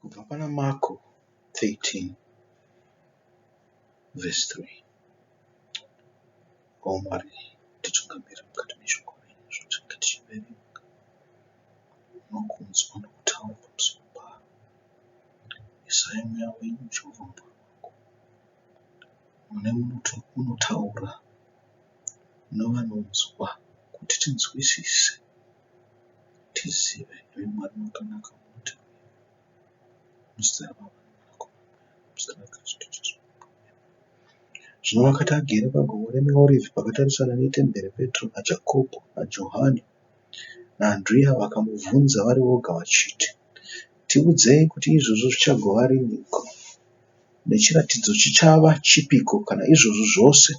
kubva pana Mako13v3. Mwari titungamira mukati meshoko renyu zvatinenge tichiverenga nokunzwa nokutaura pamusoro paro. Isai mweya wenyu Jehovha mumwoyo wako, mune unotaura nevanonzwa, kuti tinzwisise tizive iwe Mwari hwakanaka unotaura muzita raBaba muzita raKristu Jesu. Zvino vakati agere pagomo reMiorivhi pakatarisana netemberi, Petro naJakobho naJohani naAndirea vakamubvunza vari voga vachiti, tiudzei kuti izvozvo zvichagova riniko, nechiratidzo chichava chipiko kana izvozvo zvose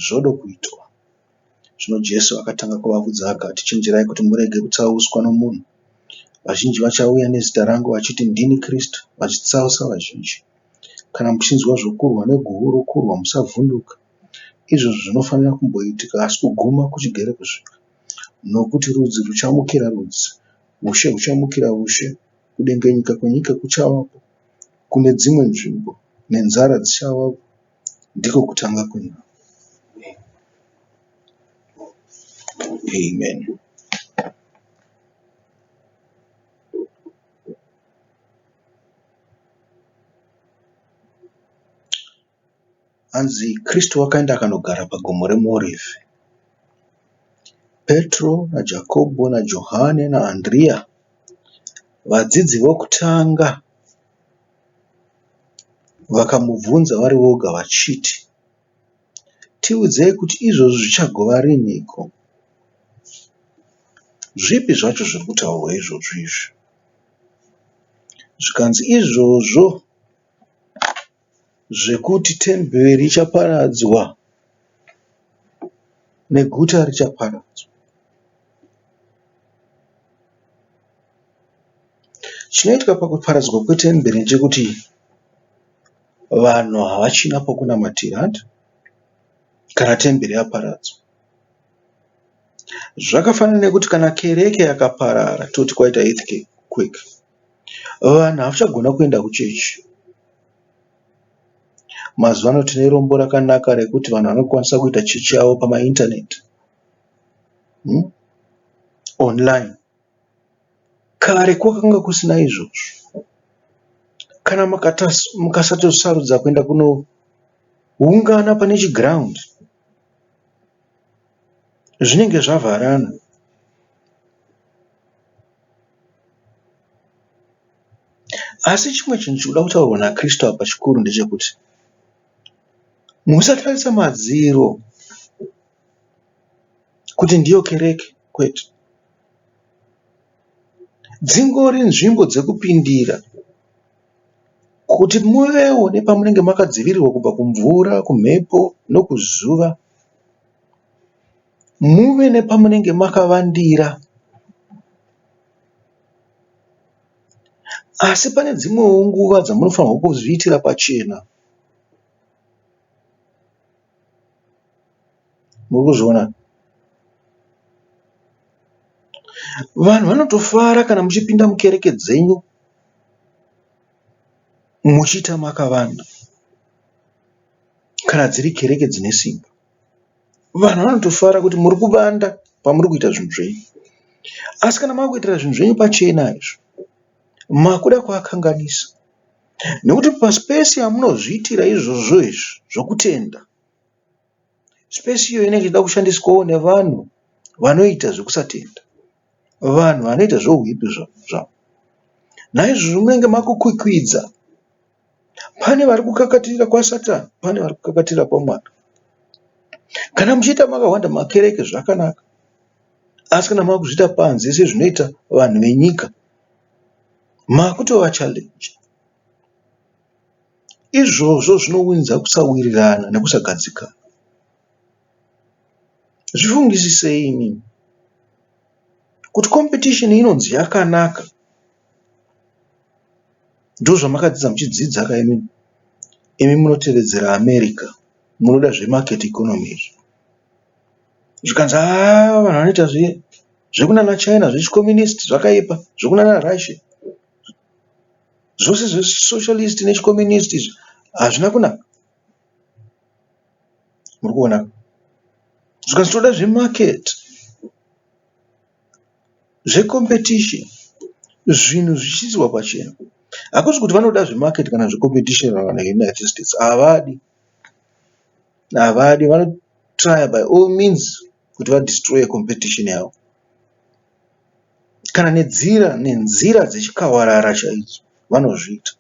zvoda kuitwa? Zvino Jesu akatanga kuvabvunza akati, chenjerai kuti murege kutsauswa nomunhu. Vazhinji vachauya nezita rangu vachiti, ndini Kristu, vachitsausa vazhinji. Kana muchinzwa zvokurwa neguhu rokurwa, musavhunduka. Izvozvo zvinofanira kumboitika, asi kuguma kuchigere kusvika. Nokuti rudzi ruchamukira rudzi, ushe huchamukira ushe, kudengenyeka kwenyika kuchavapo kune dzimwe nzvimbo, nenzara dzichavapo. Ndiko kutanga kwenyu. Amen. Anzi Kristu wakaenda akanogara pagomo reMiorivhi. Petro naJakobho naJohane naAndirea, vadzidzi vokutanga, vakamubvunza vari voga vachiti, tiudzei kuti izvozvo zvichagova riniko. Zvipi zvacho zviri kutaurwa izvozvo izvi? Zvikanzi izvozvo zvekuti temberi ichaparadzwa neguta richaparadzwa. Chinoitika pakuparadzwa kwetemberi ndechekuti vanhu havachina pokunamatira kana temberi yaparadzwa. Zvakafanana nekuti kana kereke yakaparara, toti kwaita earthquake, vanhu havachagona kuenda kuchechi. Mazuva ano tine rombo rakanaka rekuti vanhu vanokwanisa kuita chechi yavo pamaindaneti, online. Kare kwakanga kusina izvozvo. Kana mukasatosarudza kuenda kunoungana pane chiground, zvinenge zvavharana. Asi chimwe chinhu chikuda kutaurwa naKristu apa chikuru ndechekuti musatarisa madziro kuti ndiyo kereke, kwete. Dzingori nzvimbo dzekupindira kuti muvewo nepamunenge makadzivirirwa kubva kumvura, kumhepo nokuzuva. Muve nepamunenge makavandira. Asi pane dzimwewo nguva dzamunofanirwa kuzviitira pachena. Murikuzviona? Vanhu vanotofara kana muchipinda mukereke dzenyu muchiita makavanda, kana dziri kereke dzine simba. Vanhu vanotofara kuti muri kuvanda pamuri kuita zvinhu zvenyu. Asi kana makuitira zvinhu zvenyu pachena izvo, makuda kuakanganisa. Nekuti pasipesi yamunozviitira izvozvo izvi zvokutenda, sipesi iyo inenge ichida kushandiswawo nevanhu vanoita zvekusatenda, vanhu vanoita zvouipi zvavo. Naizvozvo munenge makukwikwidza. Pane vari kukakatirira kwaSatani, pane vari kukakatirira kwaMwari. Kana muchiita makawanda makereke zvakanaka, asi kana makuzviita panze sezvinoita vanhu venyika, makutova challenge. Izvozvo zvinounza kusawirirana nekusagadzikana. Zvifungisisei inini kuti competition inonzi yakanaka. Ndozvamakadzidza muchidzidza kaimini. Imi munotevedzera America, munoda zvemarket economy. Zvikanzi vanhu vanoita zvekunana China zvechicommunist zvakaipa, zvekunana Russia. zvose zvesocialist nechicommunist izvi hazvina kunaka. Muri kuona? Zvikatoda zvemarket, zvecompetition, zvinhu zvichiiswa pachena. Hakusi kuti vanoda zvemarket kana zvecompetition vaUnited States. Havadi. Vanotry by all means kuti vadestroy competition yavo. Kana nenzira dzechikawarara chaidzo vanozviita.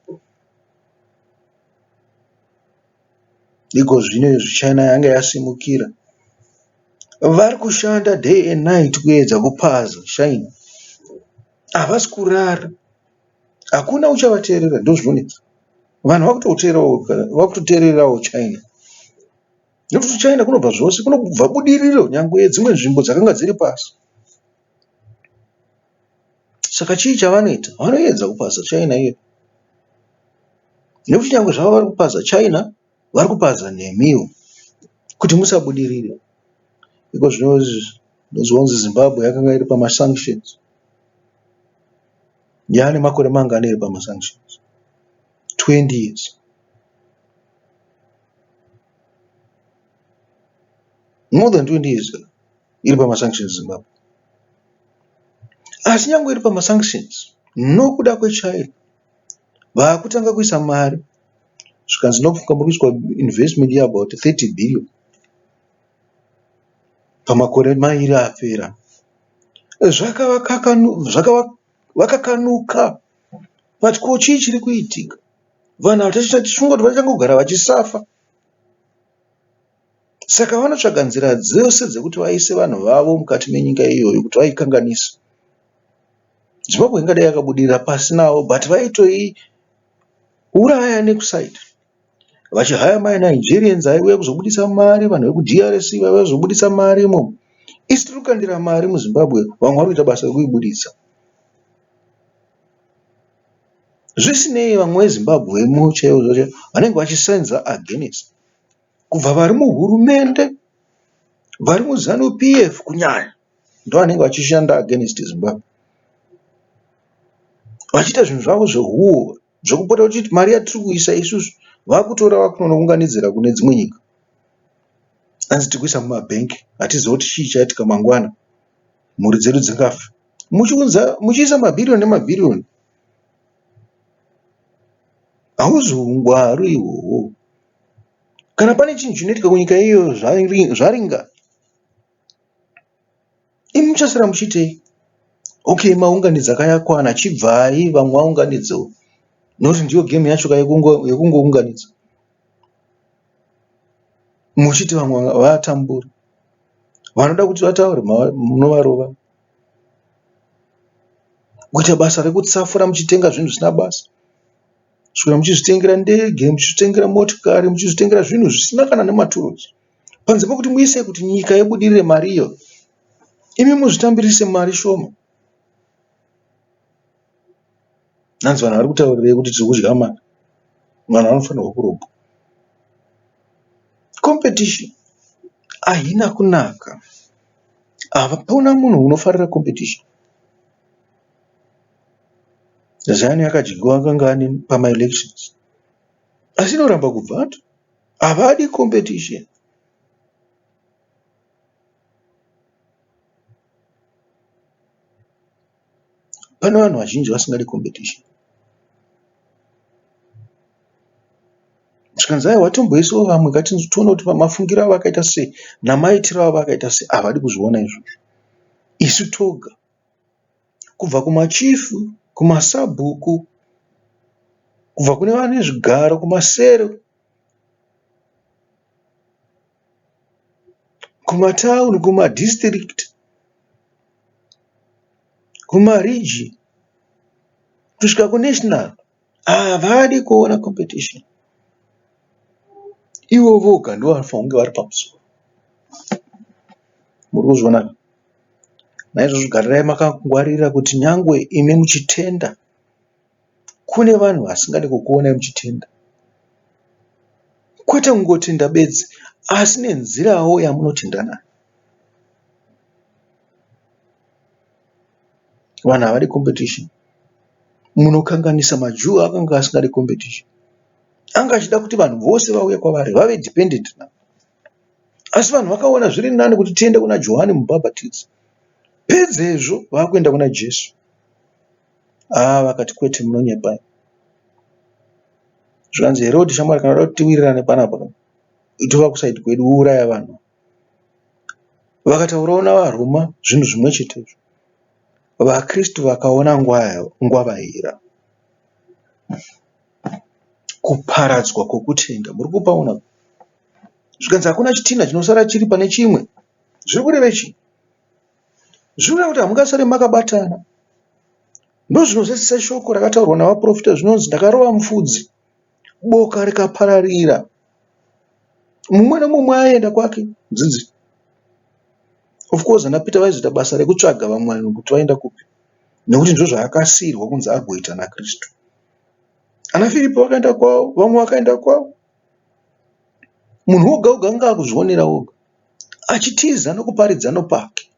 Iko zvino izvi China yanga yasimukira. Vari kushanda day and night kuedza kupaza China. Havasi kurara. Hakuna uchavateerera, ndozvinonetsa. Vanhu vakutoteererawo China. Nekuti China kunobva zvose, kunobva budiriro nyangwe dzimwe nzvimbo dzakanga dziri pasi. Saka chii chavanoita? Vanoedza kupaza China iyo. Nekuti nyangwe zvavo vari kupaza China, vari kupaza nemiwo kuti musabudirire. Iko zvinonzi Zimbabwe yakanga iri pamasanctions. Yaane makore mangani iri pamasanctions? 20 years. More than 20 years iri pamasanctions Zimbabwe. Asi nyangwe iri pamasanctions, nokuda kweChina, vaakutanga kuisa mari. Zvikanzi nokufunga muri kuiswa investment yeabout 30 billion pamakore mairi apera. Vakakanuka. Vati ko chii chiri kuitika? Vanhu tichifunga kuti vachangogara vachisafa. Saka vanotsvaga nzira dzose dzekuti vaise vanhu vavo mukati menyika iyoyo kuti vaikanganisa. Zimbabwe ingadai yakabudirira pasi navo, but vaitoiuraya nekusaida. Vachihaya maNigerians aiuya kuzobudisa mari, vanhu vekuDRC vaiuya kuzobudisa mari imomo. Isi tiri kukandira mari muZimbabwe, vamwe vari kuita basa rekuibudisa. Zvisinei vamwe veZimbabwe chaivo vanenge vachisenza against. Kubva vari muhurumende, vari muZanu-PF kunyanya, ndo vanenge vachishanda against Zimbabwe. Vachiita zvinhu zvavo zvehuo, zvokupota kuti mari yatiri kuisa isusu vakutora vakunounganidzira kune dzimwe nyika. Anzi tiri kuisa mumabhengi, hatizivi kuti chii chaitika mangwana, mhuri dzedu dzingafa. Muchiisa mabhirioni nemabhirioni. Hauzi ungwaru ihwohwo. Kana pane chinhu chinoitika kunyika iyo zvaringa, imi muchasara muchitei? Okay, maunganidza kayakwana, chibvai vamwe vaunganidzewo. Nokuti ndiyo game yacho yekungounganidza. Muchiti vamwe vatambura. Vanoda kuti vataure munovarova. Kuita basa rekutsafura muchitenga zvinhu zvisina basa. Kusvikira muchizvitengera ndege, muchizvitengera motikari, muchizvitengera zvinhu zvisina kana nematurusi. Panze pokuti muise kuti nyika yebudirire mariyo, imi muzvitambirise mari shoma. Nanzi vanhu vari kutaurirei kuti tiri kudya mari. Vanhu vanofanirwa kurogwa. Competition haina kunaka. Hapana munhu unofarira competition. Zani akadyiwa kangani pamaelections. Asi inoramba kubva ato. Havadi competition. Pane vanhu vazhinji vasingadi competition. Zvikanzi aiwa watomboisawo vamwe tione kuti mafungiro avo akaita sei namaitiro avo akaita sei. Havadi kuzviona izvozvo. Isu toga. Kubva kumachifu, kumasabhuku, kubva kune vane zvigaro, kumasero, kumatauni, kumadistrict, kumarigi, kusvika kunational, havadi kuona competition. Ivo voga ndo vanofanira kunge vari pamusoro. Muri kuzviona? Naizvozvo garirai makangwarira kuti nyangwe imi muchitenda, kune vanhu vasingadi kukuonai muchitenda. Kwete kungotenda bedzi, asi nenzirawo yamunotenda nayo. Vanhu havadi competition. munokanganisa majuu akanga asingadi competition. Anga achida kuti vanhu vose vauye kwavari vave dependent navo. Asi vanhu vakaona zviri nani kuti tiende kuna Johani mubhabhatidzi, pedzezvo vakuenda kuna Jesu. Vakati kwete, munonyepai. Zvikanzi Herodhi shamwari, kana uda kuti tiwirirane panapa, tova kusaidi kwedu, uuraya vanhu. Vakataurawo navaRoma zvinhu zvimwe chetezvo. VaKristu vakaona ngwavaira. Kuparadzwa kwokutenda muri kupaona. Zvikanzi hakuna chitina chinosara chiri pane chimwe. Zviri kureva chii? Zviri kureva kuti hamungasare makabatana. Ndozvinozadzisa shoko rakataurwa navaprofita zvinonzi, ndakarova mufudzi, boka rikapararira. Mumwe nemumwe aenda kwake. Nzinzi. Of course, ana Peter vaizoita basa rekutsvaga vamwe vanhu kuti vaenda kupi, nekuti ndizvo zvaakasiyirwa kunzi agoita naKristu. Ana Filipo vakaenda kwavo, vamwe vakaenda kwavo. Munhu woga woga anga akuzvionera woga, achitiza nokuparidza nopake.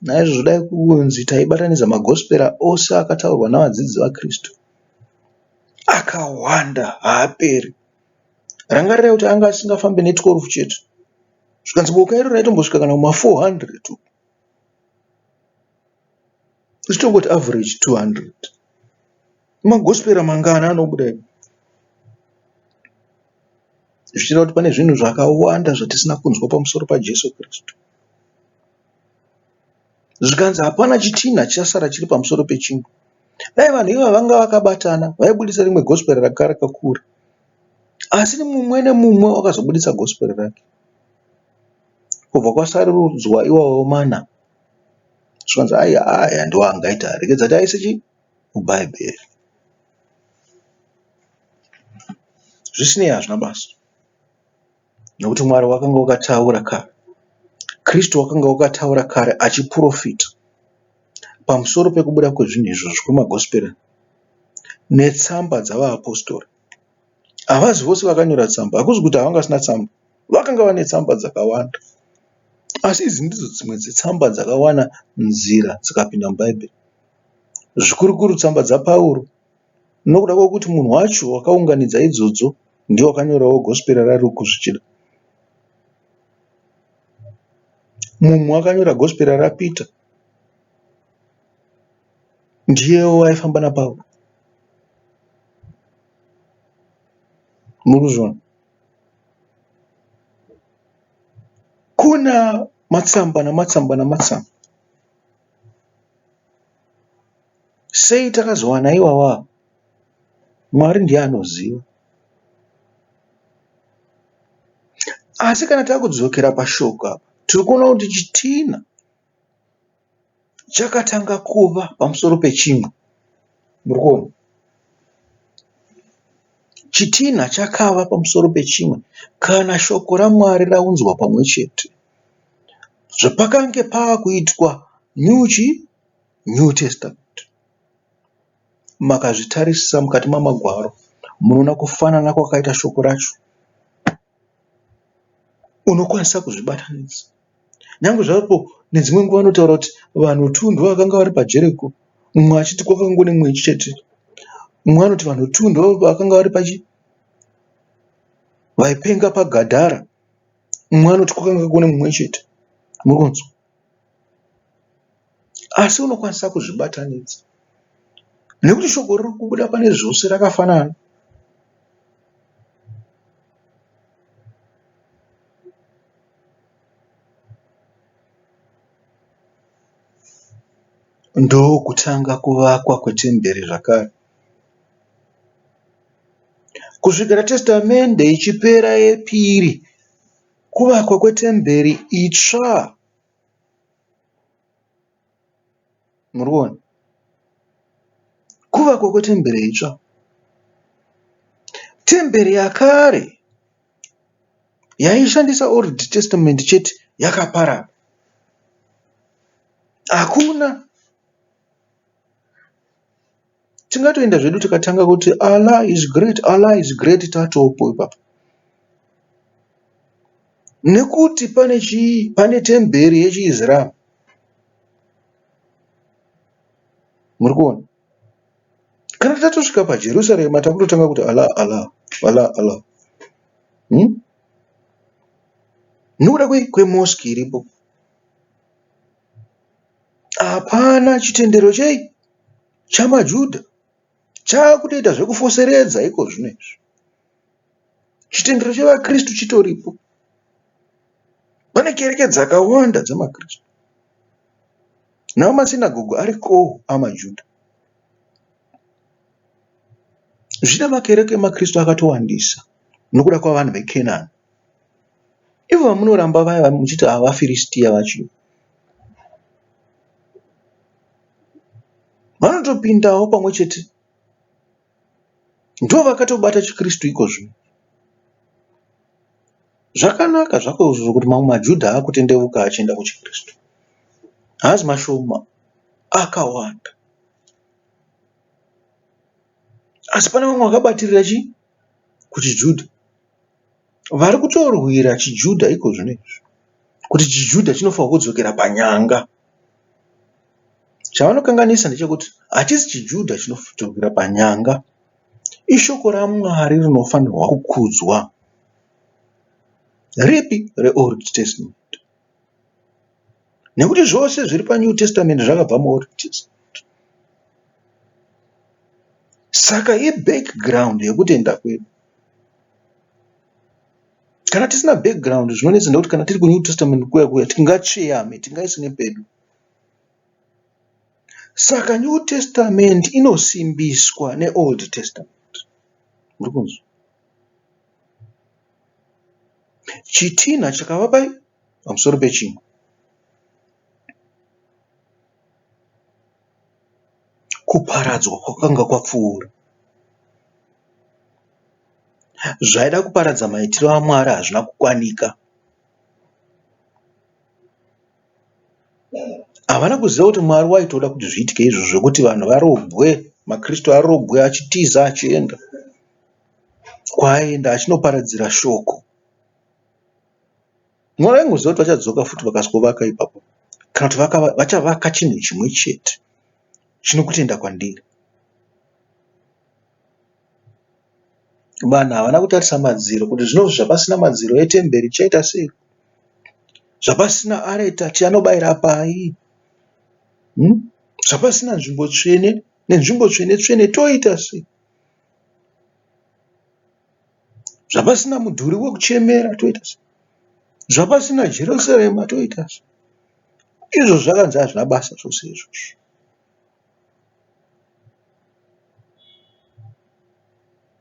Naizvozvo dai kunzi taibatanidza magospera ose akataurwa navadzidzi vaKristu, akawanda, haaperi. Rangarirai kuti anga asingafambe ne12 chete. Zvikanzi boka iro raitombosvika kana kuma400 tu. Tichitongoti average 200. Magospera mangana anobuda. Zvichira kuti pane zvinhu zvakawanda zvatisina kunzwa pamusoro paJesu Kristu. Zvikanzi hapana chitina chichasara chiri pamusoro pechimwe. Dai vanhu iva vanga vakabatana, vaibudisa rimwe gospel rakakura. Asi mumwe nemumwe wakazobudisa gospel rake. Kubva kwasarudzwa iwawo mana. Zvikanzi aya ndiwo angaita rekedza kuti aise chii mubhaibheri. Zvisinei hazvina basa. Nokuti Mwari wakanga wakataura kare. Kristu wakanga wakataura kare achiprofita pamusoro pekubuda kwezvinhu izvozvo kwemagospera netsamba dzavaapostori. Havazi vose vakanyora tsamba, hakuzi kuti havangasina tsamba. Vakanga vane tsamba dzakawanda. Asi idzi ndidzo dzimwe dzetsamba dzakawana nzira dzikapinda mubhaibheri. Zvikurukuru tsamba dzaPauro, nokuda kwokuti munhu wacho wakaunganidza idzodzo ndiye wakanyorawo gospera raRuka zvichida. Mumwe akanyora gospera raPeter, ndiyewo waifamba naPauro. Murikuzviona? Kuna matsamba namatsamba namatsamba. Sei takazowana iwawa? Mwari ndiye anoziva. Asi kana takudzokera pashoko apa, tiri kuona kuti chitina chakatanga kuva pamusoro pechimwe. Muri kuona? Chitina chakava pamusoro pechimwe kana shoko raMwari raunzwa pamwe chete. Zvapakange paakuitwa New Testament. Makazvitarisisa mukati mamagwaro, munoona kufanana kwakaita shoko racho. Unokwanisa kuzvibatanidza. Nyange zvapo nedzimwe nguva vanotaura kuti vanhu 2 ndivo vakanga vari paJeriko, mumwe achiti kwakangone mwe chete. Mumwe anoti vanhu 2 ndivo vakanga vari vaipenga paGadhara. Mumwe anoti kwakanga kune mumwe chete. Muronzwa. Asi unokwanisa kuzvibatanidza. Nekuti shoko riri kubuda pane zvose rakafanana. Ndo kutanga kuvakwa kwetemberi zvakare. Kusvikira testamende ichipera yepiri, kuvakwa kwetemberi itsva. Muriona? Kuvakwa kwetemberi itsva. Temberi yakare yaishandisa Old Testament chete yakaparara. Hakuna. Tingatoenda zvedu tikatanga kuti Allah is great, Allah is great tatopo ipapo. Nekuti pane temberi yechiIsrael. Muri kuona? Kana tatosvika paJerusarema takutotanga kuti ala. Nokuda kwemoski iripo. Hapana chitendero chamaJudha chakutoita zvekufoseredza iko zvinezvi. Chitendero chevaKristu chitoripo. Pane kereke dzakawanda dzamaKristu. Nawo masinagogo ariko amaJudha. Zvina makereke emaKristu akatowandisa nokuda kwavanhu veKenani. Ivo vamunoramba vaya muchiti havaFiristia vacho. Vanotopindawo pamwe chete. Ndo vakatobata chiKristu iko zvino. Zvakanaka zvako kuti mamwe maJudha akutendeuka achienda kuchiKristu. Haasi mashoma, akawanda. Asi pane vamwe vakabatirira kuchiJudha. Vari kutorwira chiJudha iko zvinezvi. Kuti chiJudha chinofanira kudzokera panyanga. Chavanokanganisa ndechekuti hachisi chiJudha chinodzokera panyanga. Ishoko raMwari rinofanirwa kukudzwa. Ripi? ReOld Testament. Nekuti zvose zviri paNew Testament zvakabva muOld Testament. Saka background yekutenda kwedu. Kana tisina background zvinonetsa nekuti kana tiri kuNew Testament kuya tingatsveyame, tingaise nepedu. Saka New Testament inosimbiswa neOld Testament. Murikunzwa? Chitinha chakava pamusoro pechimwe. Kuparadzwa kwakanga kwapfuura. Zvaida kuparadza maitiro aMwari hazvina kukwanika. Havana kuziva kuti Mwari waitoda kuti zviitike izvo zvokuti vanhu varobwe, maKristu arobwe achitiza achienda. Kwaenda achinoparadzira shoko. Mwari aingoziva kuti vachadzoka futi vakasgovaka ipapo. Kana kuti vachavaka chinhu chimwe chete chinokutenda kwandiri. Vanhu havana kutarisa madziro kuti zvino zvapasina madziro etemberi chaita sei? Zvapasina areta anobayira pai? Zvapasina nzvimbo tsvene nenzvimbo tsvene toita sei? Zvapasina mudhuri wekuchemera toita sei? Zvapasina Jerusarema toita sei? Izvo zvakanzi hazvina basa zvose izvozvo.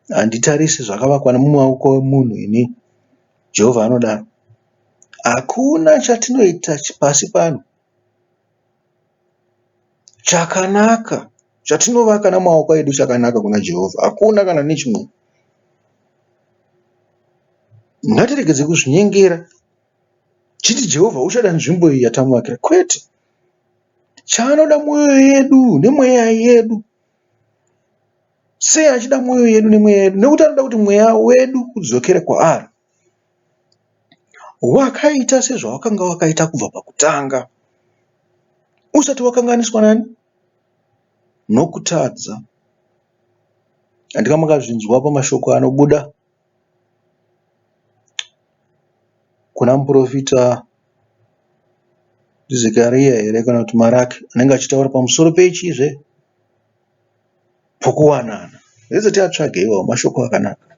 Handitarisi zvakavakwa nemumaoko emunhu ini. Jehovha anodaro. Hakuna chatinoita pasi pano chakanaka chatinovaka namaoko edu chakanaka kuna Jehovha. Hakuna kana nechimwe. Ngatiregedze kuzvinyengera. Chiti Jehovha uchada nzvimbo iyi yatamuvakira. Kwete. Chaanoda mwoyo yedu nemweya yedu. Sei achida mwoyo yedu nemweya yedu? Nekuti anoda kuti mweya wedu udzokere kwaari. Wakaita sezvawakanga wakaita kubva pakutanga. Usati wakanganiswa nani? Nokutadza. Handika makazvinzwa pamashoko anobuda kuna muprofita Zekaria here kana kuti Maraki anenge achitaura pamusoro pechizve pokuwanana. Rezoti atsvageiwa mashoko akanaka.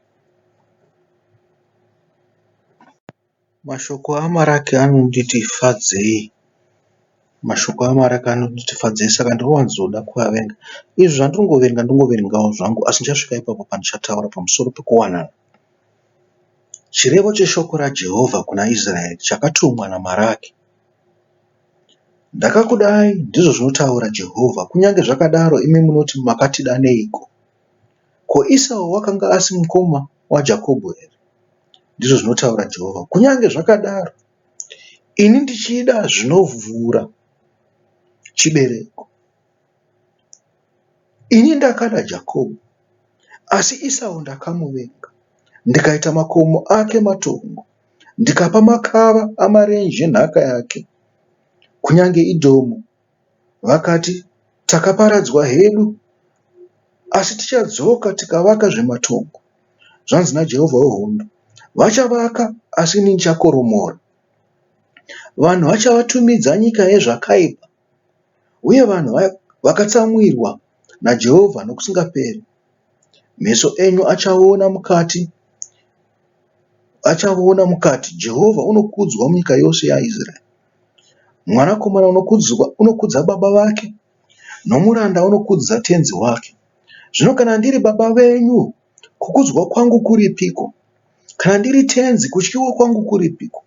Mashoko aMaraki anonditifadzei. Mashoko aMaraki anonditifadzei saka ndinowanzoda kuavenga. Izvi zvandinongoverengawo zvangu asi ndichasvika ipapo pandichataura pamusoro pekuwanana. Chirevo cheshoko raJehovha kuna Israeri chakatumwa naMaraki. Ndakakudai ndizvo zvinotaura Jehovha. Kunyange zvakadaro imi munoti makatidaneiko? Ko Esau wakanga asi mukoma waJakobho here? Ndizvo zvinotaura Jehovha. Kunyange zvakadaro ini ndichida zvinovhura chibereko. Ini ndakada Jakobho asi Esau ndakamuvenga. Ndikaita makomo ake matongo. Ndikapa makava amarenje nhaka yake. Kunyange Idhomu vakati Takaparadzwa hedu, asi tichadzoka tikavaka zvematongo. Zvanzi naJehovha wehondo. Vachavaka, asi ini ndichakoromora. Vanhu vachavatumidza nyika yezvakaipa, uye vanhu vakatsamwirwa naJehovha nokusingaperi. Meso enyu achaona mukati, Jehovha unokudzwa munyika yose yaIsraeri. Mwanakomana unokudza baba vake, nomuranda unokudza tenzi wake. Zvino kana ndiri baba venyu, kukudzwa kwangu kuripiko? Kana ndiri tenzi, kutyiwa kwangu kuripiko?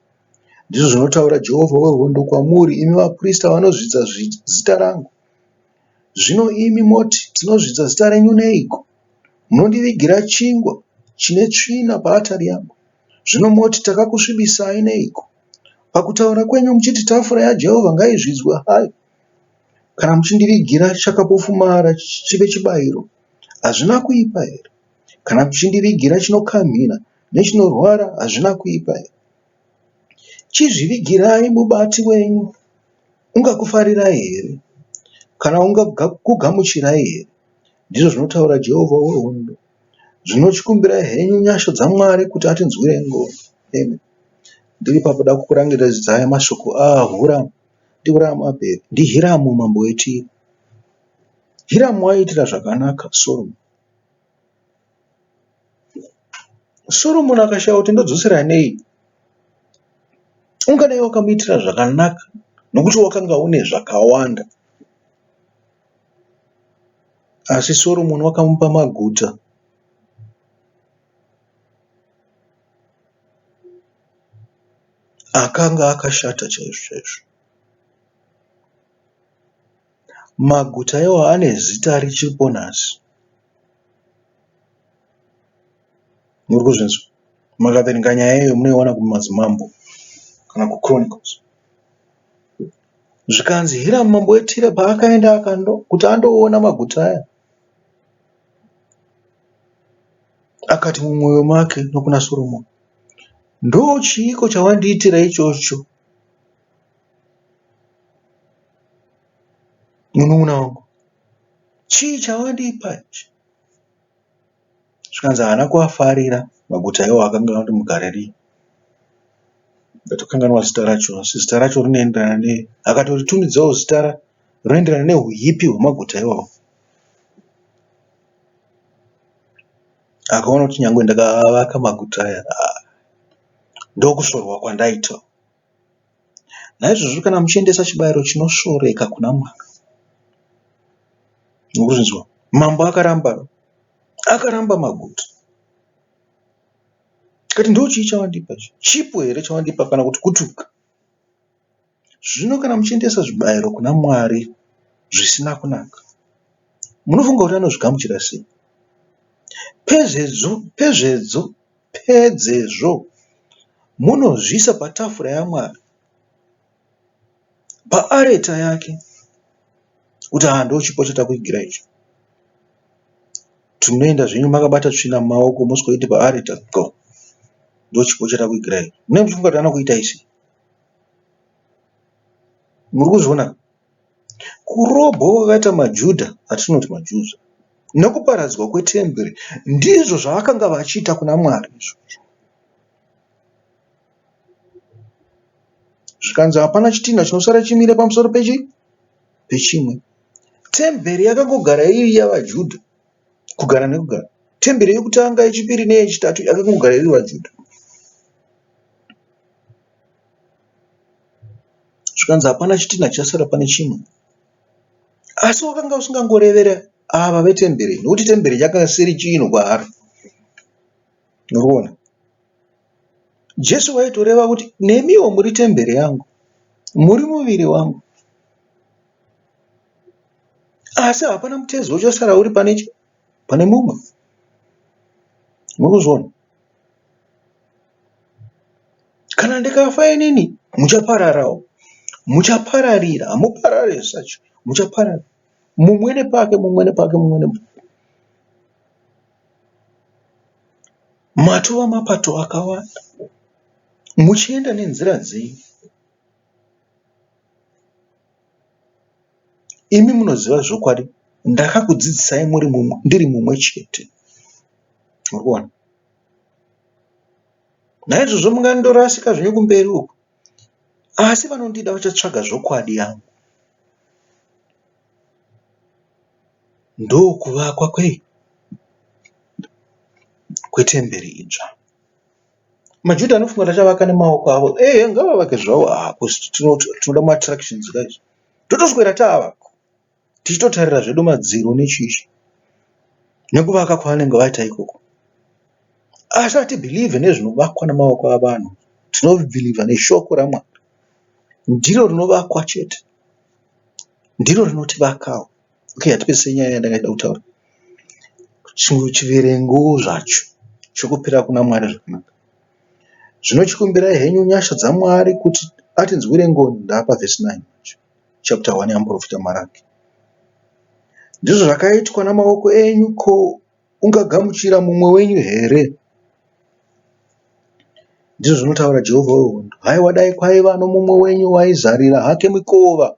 Ndizvo zvinotaura Jehovha wehondo kwamuri, imi vaprista vanozvidza zita rangu. Zvino imi moti, tinozvidza zita renyu neiko? Munondivigira chingwa chine tsvina paaritari yangu. Zvino moti, takakusvibisai neiko? Pakutaura kwenyu muchiti tafura yaJehovha ngaizvidzwe hayo. Kana muchindivigira chakapofumara chive chibayiro, hazvina kuipa here? Kana muchindivigira chinokamhina nechinorwara, hazvina kuipa here? Chizvivigirai mubati wenyu. Ungakufarirai here? Kana ungakugamuchirai here? Ndizvo zvinotaura Jehovha wehondo. Zvino chikumbirai henyu nyasha dzaMwari kuti atinzwire ngoni. Amen. Ndiri pakuda kukurangirira zita mashoko aHuramu ndiHuramu abheri ndiHiramu mambo weTire. Hiramu waiitira zvakanaka Soromoni. Soromoni akashaya kuti ndodzosera nei. Ungadai wakamuitira zvakanaka nokuti wakanga une zvakawanda. Asi Soromoni wakamupa maguta. Akanga akashata chaizvo. Maguta iwo ane zita richiripo nhasi. Muri kuzvinzwa? Makaverenga nyaya iyoyo munoiona kumadzimambo kana kuChronicles. Zvikanzi Hiramu mambo weTire paakaenda kuti andoona maguta aya, akati mumwoyo make nokuna Soromoni, ndo chiiko chawandiitira ichocho, munun'una wangu? Chii chawandipa ichi? Zvikanzi haana kuafarira maguta iwo akanga ari muGarirea. Ngatokanganwa zita racho, asi zita racho rinoenderana akatotumidzawo zita rinoenderana nehuipi hwemaguta iwawo. Akaona kuti nyangwe ndakavaka maguta aya, ndokusorwa kwandaita. Naizvozvo kana muchiendesa chibayiro chinosoreka kuna Mwari, nokuzvinzwa, mambo akaramba maguta. Kati ndo chii chawandipa ichi? Chipo here chawandipa kana kuti kutuka? Zvino kana muchiendesa zvibayiro kuna Mwari zvisina kunaka, munofunga kuti anozvigamuchira sei? Pedzezvo munozvisa patafura yaMwari, paareta yake, kuti ndo chipo chatakuigira ichi. Tinoenda zvenyu makabata tsvina mumaoko, moswediti paareta go, ndo chipo chatakuigira ichi. Mune muchifunga kuti anokuita isi? Muri kuzviona? Kurobwa kwakaita maJudha, atinoti maJudha, nokuparadzwa kwetemberi, ndizvo zvavakanga vachiita kuna Mwari. Zvikanzi hapana chitinha chinosara chimire pamusoro pechimwe. Temberi yakangogara iri yavaJudha, kugara nekugara. Temberi yekutanga, yechipiri neyechitatu yakangogara iri vaJudha. Zvikanzi hapana chitinha chasara pane chimwe. Asi wakanga usingangorevera ava vetemberi, nokuti temberi yakanga siri chinhu kwaari. Noroona? Jesu waitoreva kuti nemiwo muri temberi yangu, muri muviri wangu. Asi hapana mutezo uchasara uri pane mumwe. Murikuzviona? Kana ndikafa inini, muchapararawo. Muchapararira, hamuparari sacho, muchaparara. Mumwe nepake. Matova mapato akawanda, muchienda nenzira dzenyu. imi munoziva zvokwadi, ndakakudzidzisai ndiri mumwe chete. Murikuona? Naizvozvo mungandorasika zvenyu kumberi uku, asi vanondida vachatsvaga zvokwadi yangu. Ndokuvakwa kwetemberi idzva. Majudha anofunga kuti achavaka nemaoko avo. Ngavavake zvavo. Tinoda maattractions guys. Totoswera taavako tichitotarira zvedu madziro nechichi nekuvaka kwavanenge vaita ikoko. Asi hatibhilivhe nezvinovakwa namaoko avanhu. Tinobhilivha neshoko raMwari. Ndiro rinovakwa chete, ndiro rinotivakawo. Hatipesei nyaya yandakaida kutaura. Chiverengo zvacho chokupera kuna Mwari zvakanaka. Zvinochikumbira henyu nyasha dzaMwari kuti atinzwire ngoni. Ndapa vhesi 9 chapter 1 yamuprofita Maraki. Ndizvo zvakaitwa namaoko enyu, ko ungagamuchira mumwe wenyu here? Ndizvo zvinotaura Jehovha wehondo. Haiwa, dai kwaiva nomumwe wenyu waizarira hake mikova,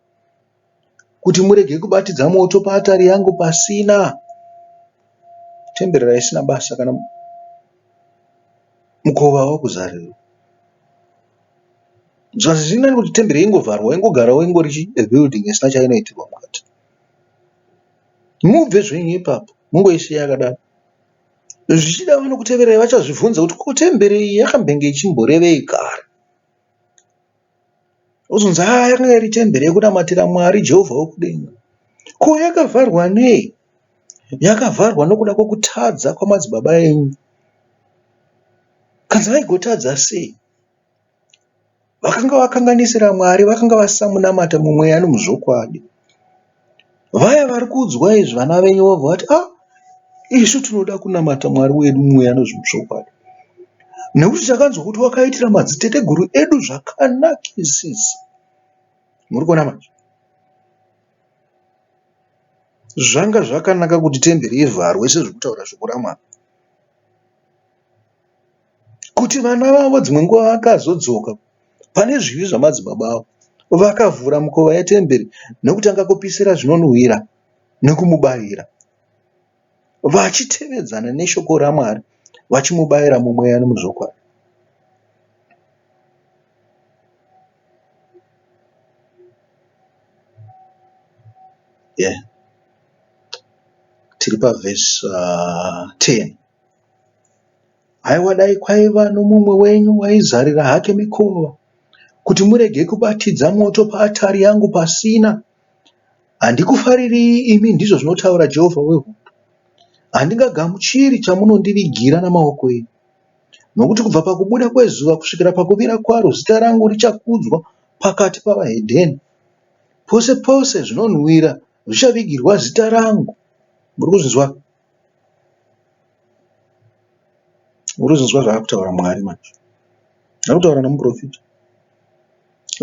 kuti murege kubatidza moto paatari yangu pasina. Temberi raisina basa kana mukova wakuzarira. Zvazvo zvinani kuti temberi ingovharwa, ingogarawo ingori building isina chainoitirwa mukati. Mubve zvenyu ipapo, mungoisiya yakadaro. Zvichida vanokuteverai vachazvibvunza kuti ko temberi iyi yakambenge ichimborevei kare? Uzonzi yakanga iri temberi yekunamatira Mwari Jehovha wokudenga. Ko yakavharwa nei? Yakavharwa nokuda kwokutadza kwamadzibaba enyu. Kanzi vaigotadza sei? Vakanga vakanganisira Mwari, vakanga vasamunamata mumweya nomuzvokwadi. Vaya vari kuudzwa izvi vana venyu vobva vati, isu tinoda kunamata Mwari wedu mumweya nomuzvokwadi. Nekuti takanzwa kuti wakaitira madziteteguru edu zvakanakisisa. Muri kuona manje? Zvanga zvakanaka kuti temberi ivharwe sezvokutaura shoko raMwari, kuti vana vavo dzimwe nguva vakazodzoka pane zvivi zvamadzibaba avo, vakavhura mukova yetemberi nokutanga kupisira zvinonhuhwira nekumubayira, vachitevedzana neshoko raMwari, vachimubayira mumweya nomuzvokwadi. Tiri pavhesi 10. Haiwa, dai kwaiva nomumwe wenyu waizarira hake mikova, kuti murege kubatidza moto paatari yangu pasina. Handikufariri imi, ndizvo zvinotaura Jehovha wehondo. Handingagamuchiri chamunondivigira namaoko enyu. Nokuti kubva pakubuda kwezuva kusvikira pakuvira kwaro, zita rangu richakudzwa pakati pavahedheni. Pose pose zvinonhuhwira zvichavigirwa zita rangu. Muri kuzvinzwa? Muri kuzvinzwa zvaakutaura Mwari manje? Akutaura nomuprofita.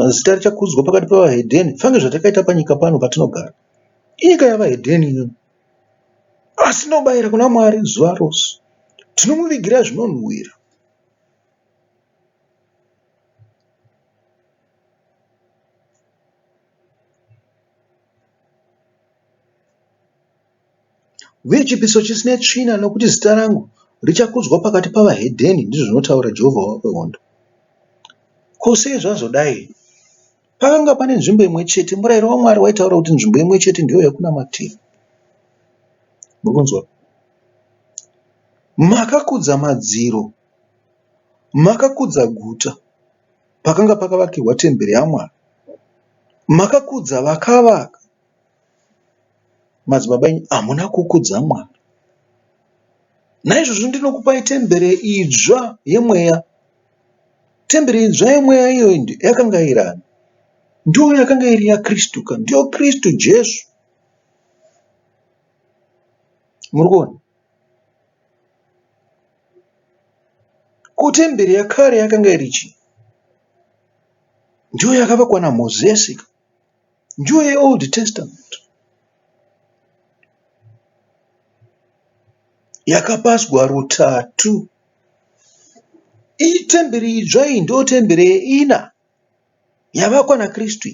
Zita richakudzwa pakati pavahedheni. Fange zvatakaita panyika pano patinogara. Inyika yavahedheni iyo. Asi tinobayira kuna Mwari zuva rose. Tinomuvigira zvinonhuhwira. Uye chipiso chisina tsvina, nokuti zita rangu richakudzwa pakati pavahedheni, ndizvo zvinotaura Jehovha wehondo. Ko sei zvazodai? Pakanga pane nzvimbo imwe chete. Murayiro waMwari waitaura kuti nzvimbo imwe chete ndiyo yakunamatira. Mukunzwa? Makakudza madziro, makakudza guta pakanga pakavakirwa temberi yaMwari, makakudza vakavaka. Madzibaba enyu hamuna kukudza Mwari. Naizvozvo ndinokupai temberi idzva yemweya. Temberi idzva yemweya iyoyi yakanga irani? Ndiyo yakanga iri yaKristu, ndiyo Kristu Jesu. Muri kuona? Ko temberi yakare yakanga iri chii? Ndiyo yakavakwa naMozisi, ndiyo yeOld Testament. Yakapaswa rutatu. Iyi temberi idzva iyi ndiyo temberi yeina yavakwa naKristu.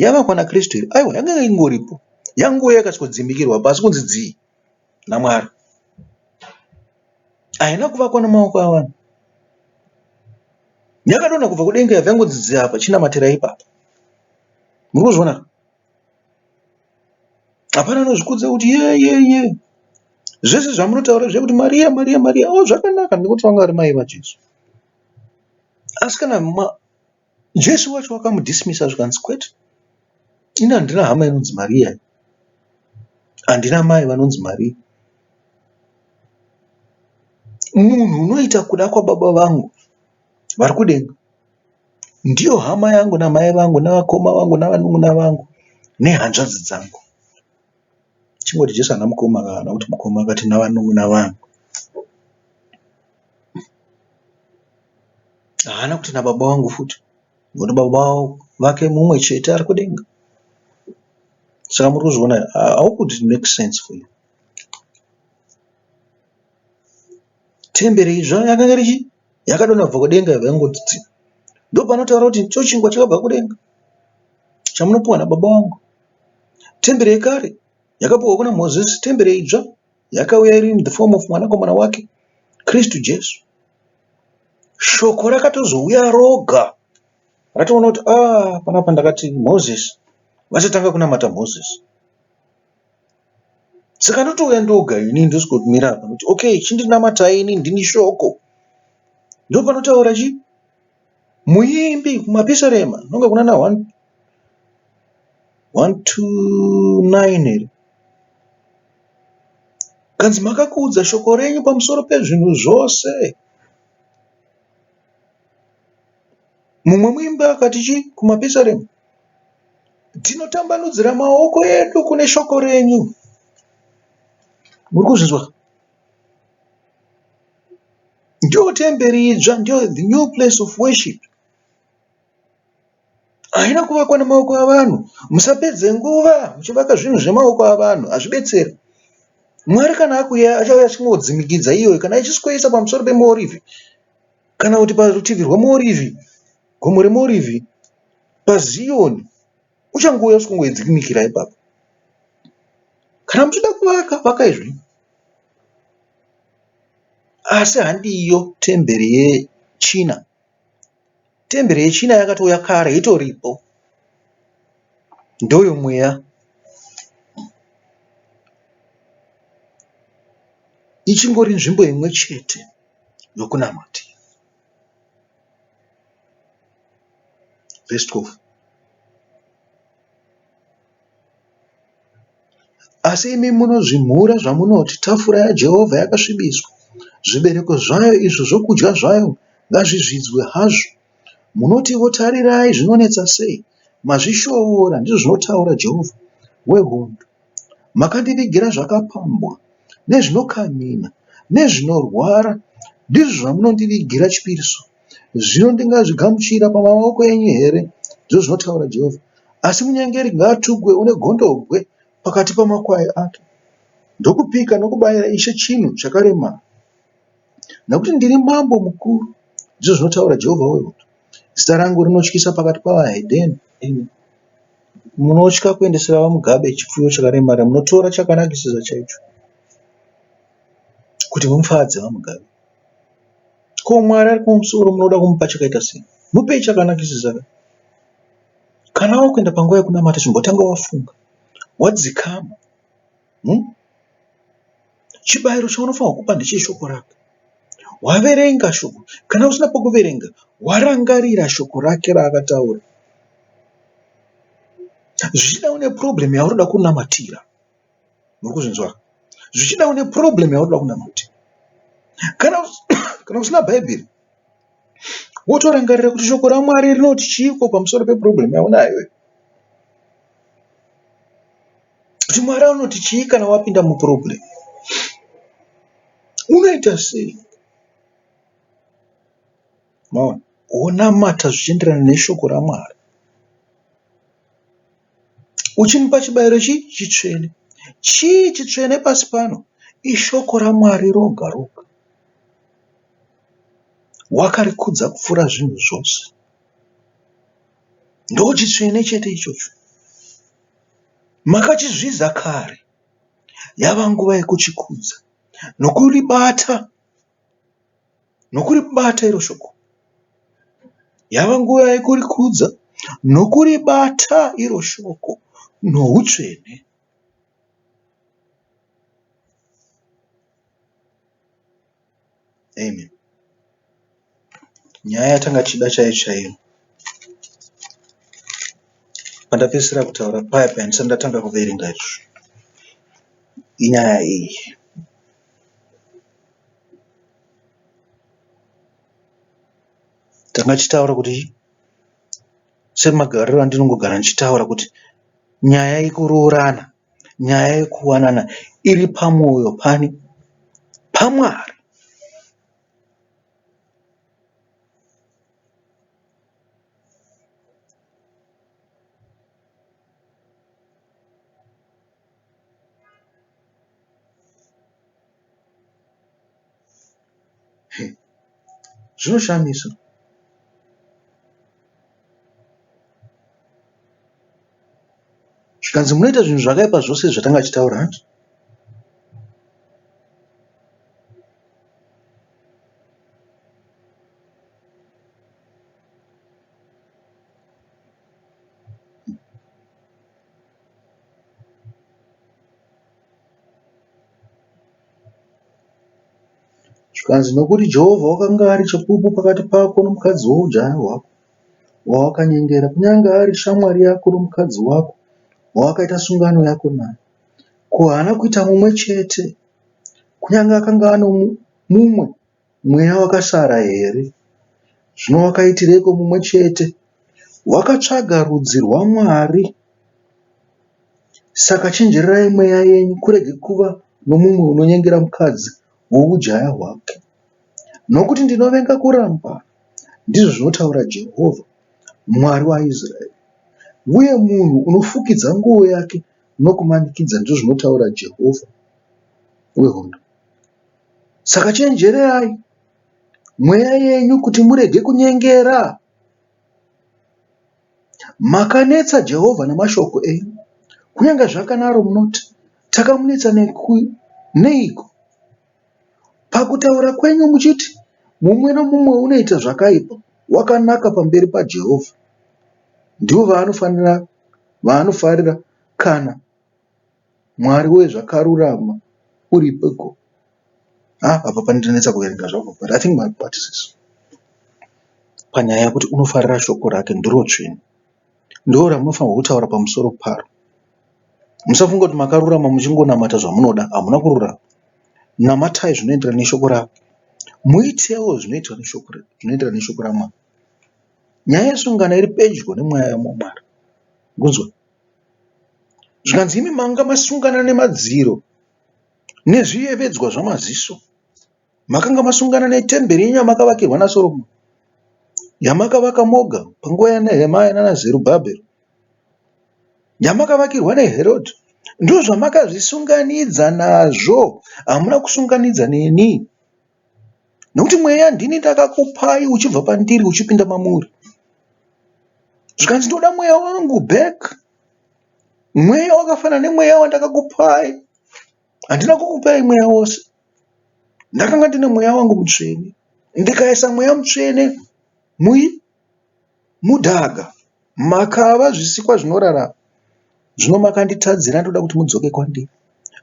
yavakwa naKristu here, aiwa, yanga ingoripo, yanguya yakasikodzimikirwa pasi kunzi dzii naMwari. Haina kuvakwa namaoko avanhu, yakadonha kubva kudenga yabva yangodzidzira apa chinamatira ipapa. Muri kuzviona? Hapana anozvikudza kuti ye zvese zvamunotaura zvekuti Mariya Mariya Mariya, zvakanaka nekuti vanga vari mai vaJesu. Asi kana Jesu wacho wakamudhisimisa zvikanzi kwete, ini handina hama inonzi Mariya, handina mai vanonzi Mariya. Munhu unoita kuda kwababa vangu vari kudenga ndiyo hama yangu namai vangu navakoma vangu navanun'una vangu nehanzvadzi dzangu. Chingoti Jesu haana mukoma kana kuti mukoma akati navanun'una vangu. Haana kuti nababa vangu futi, ngokuti baba vake mumwe chete ari kudenga. Saka muri kuzviona, how could it make sense for you? Temberi izva yakanga richi yakadonha kubva kudenga yabva yangodzidzi. Ndo panotaura kuti cho chingwa chakabva kudenga chamunopiwa nababa vangu. Temberi yekare yakapiwa kuna Mozisi, temberi idzva yakauya iri in the form of mwanakomana wake Kristu Jesu. Shoko rakatozouya roga ratoona kuti panapa ndakati Mozisi vachatanga kunamata Mozisi. Saka ndotouya ndoga ini ndosikotumira apa kuti okay, chindinamatai ini ndini shoko. Ndo panotaura chi muimbi kumapisarema nonga kuna na 1-9 here, kanzi makakudza shoko renyu pamusoro pezvinhu zvose. Mumwe muimbi akati chi kumapisarema, tinotambanudzira maoko edu kune shoko renyu. Muri kuzvinzwa? Ndio temberi idzva, ndio the new place of worship. Haina kuvakwa namaoko avanhu. Musapedze nguva muchivaka zvinhu zvemaoko avanhu, hazvibetseri. Mwari kana akuya achauya achingodzimikidza iyoyo, kana achisweyisa pamusoro pemuorivhi, kana kuti parutivi rwemuorivhi, gomo remuorivhi paZioni, uchangouya usikungodzimikira ipapo. Kana muchida kuvaka, vakai zvino. Asi handiyo temberi yechina. Temberi yechina yakatouya kare, itoripo. Ndoyo mweya. Ichingori nzvimbo imwe chete yokunamatira. Verse 12. Asi imi munozvimhura zvamunoti tafura yaJehovha yakasvibiswa, zvibereko zvayo izvo zvokudya zvayo ngazvizvidzwe hazvo. Munotiwo tarirai zvinonetsa sei, mazvishoora, ndizvo zvinotaura Jehovha wehondo. Makandivigira zvakapambwa nezvinokamina nezvinorwara, ndizvo zvamunondivigira chipiriso. Zvino ndingazvigamuchira pamaoko enyu here, ndizvo zvinotaura Jehovha. Asi munyengeri ngaatugwe une gondobwe pakati pamakwai ake. Ndokupika nokubayira Ishe chinhu chakaremara. Nokuti ndiri mambo mukuru, ndizvo zvinotaura Jehovha wehondo. Zita rangu rinotyisa pakati pavahedheni. Munotya kuendesera vamugabe chipfuyo chakaremara, munotora chakanakisisa chaicho kuti mumufadze vamugabe. Ko Mwari ari kumusoro munoda kumupa chakaita sei? Mupei chakanakisisa. Kana wakuenda panguva yekunamata, chimbotanga wafunga, wadzikama. Chibayiro chaunofanira kupa ndecheshoko rake. Waverenga shoko. Kana usina pokuverenga, warangarira shoko rake raakataura. Zvichida une problem yaunoda kunamatira. Muri kuzvinzwa? Zvichida une problem yaunoda kunamatira. Kana usina Bhaibheri, wotorangarira kuti shoko raMwari rinoti chiiko pamusoro peproblem yaunayo. Kuti Mwari anoti chii kana wapinda muproblem. Unoita sei? Maona, wonamata zvichienderana neshoko raMwari. Uchimupa chibayiro chitsvene. Chii chitsvene pasi pano? Ishoko raMwari roga roga. Wakarikudza kupfuura zvinhu zvose. Ndo chitsvene chete ichocho. makachizviza kare. Yava nguva yekuchikudza nokuribata iro shoko. Yava nguva yekurikudza nokuribata iro shoko noutsvene. Amen. Nyaya yatanga chida chaiyo chaiyo. Pandapedzisira kutaura paya ndisati ndatanga kuverenga izvo. Inyaya iyi. Tanga chitaura kuti semagariro andinongogara nchitaura kuti nyaya yekuroorana, nyaya yekuwanana iri pamwoyo pani paMwari. Zvinoshamisa. Zvikanzi munoita zvinhu zvakaipa zvose zvatanga chitaura hanzi. Zvikanzi nokuti Jehovha wakanga ari chipupu pakati pako nomukadzi woujaya hwako wawakanyengera, kunyange ari shamwari yako nomukadzi wako wawakaita sungano yako naye. Ko, haana kuita mumwe chete, kunyange akanga ano mumwe mweya wakasara here? Zvino wakaitireko mumwe chete? Wakatsvaga rudzi rwaMwari. Saka chenjererai mweya yenyu, kurege kuva nomumwe unonyengera mukadzi woujaya hwake. Nokuti ndinovenga kuramba, ndizvo zvinotaura Jehovha, Mwari waIsraeri, uye munhu unofukidza nguo yake nokumanikidza, ndizvo zvinotaura Jehovha wehondo. Saka chenjererai mweya yenyu kuti murege kunyengera. Makanetsa Jehovha namashoko enyu. Kunyange zvakanaro munoti, takamunetsa neiko? Pakutaura kwenyu muchiti, mumwe nomumwe unoita zvakaipa, wakanaka pamberi paJehovha. Ndivo vaanofarira. Kana Mwari wezvakarurama uripeko. Apa pandinetsa kuverenga zvangu, but I think my part is this. Panyaya yakuti unofarira shoko rake ndiro tsvene, ndiro ramunofanirwa kutaura pamusoro paro. Musafunga kuti makarurama muchingonamata zvamunoda, hamuna kururama. Namatai zvinoenderana neshoko rake. Muitewo zvinoenderana neshoko raMwari. Nyaya yesungano iri pedyo nemweya yaMwari. Gunzwa. Zvikanzi imi manga masungana nemadziro nezviyevedzwa zvamaziso. Makanga masungana netemberi yenyu yamakavakirwa naSoromoni, yamakavaka moga panguva yaNehemia naZerubhabheri, yamakavakirwa neHerodhi. Ndizvo zvamakazvisunganidza nazvo, hamuna kusunganidza neni. Nokuti mweya ndini ndakakupai uchibva pandiri uchipinda mamuri. Zvikanzi ndoda mweya wangu back. Mweya wakafanana nemweya wandakakupai. Handina kukupai mweya wose. Ndakanga ndine mweya wangu mutsvene. Ndikaisa mweya mutsvene mudhaga, makava zvisikwa zvinorarama. Zvino makanditadzira, ndoda kuti mudzoke kwandiri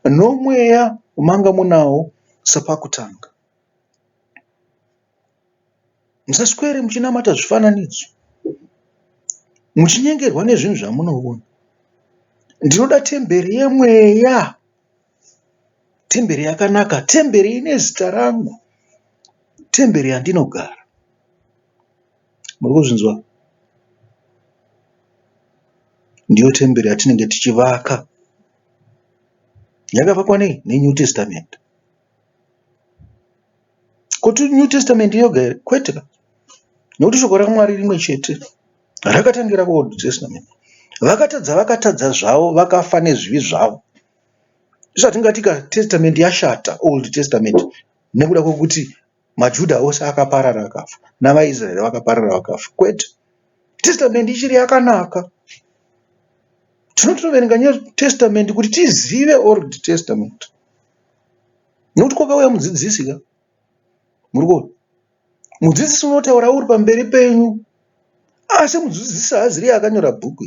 nomweya umanga munawo sapakutanga. Musaswere muchinamata zvifananidzo, muchinyengerwa nezvinhu zvamunoona. Ndinoda temberi yemweya, temberi yakanaka, temberi ine zita rangu, temberi yandinogara. Muri kuzvinzwa? Ndiyo temberi yatinenge tichivaka. Yakavakwa nei? NeNew Testament. Kuti New Testament yoga here? Kwete. Nokuti shoko raMwari rimwe chete, rakatangira kuOld Testament. Vakatadza zvavo, vakafa nezvivi zvavo. Zvatingatika Testament yashata, Old Testament, nekuda kwokuti maJudha ose akaparara akafa, navaIsraeri vakaparara vakafa. Kwete. Testament ichiri yakanaka. Tinotoverenga New Testament kuti tizive Old Testament. Nokuti kwakauya mudzidzisi ka. Murikuona? Mudzidzisi unotaura uri pamberi penyu. Asi mudzidzisi haaziri akanyora bhuku.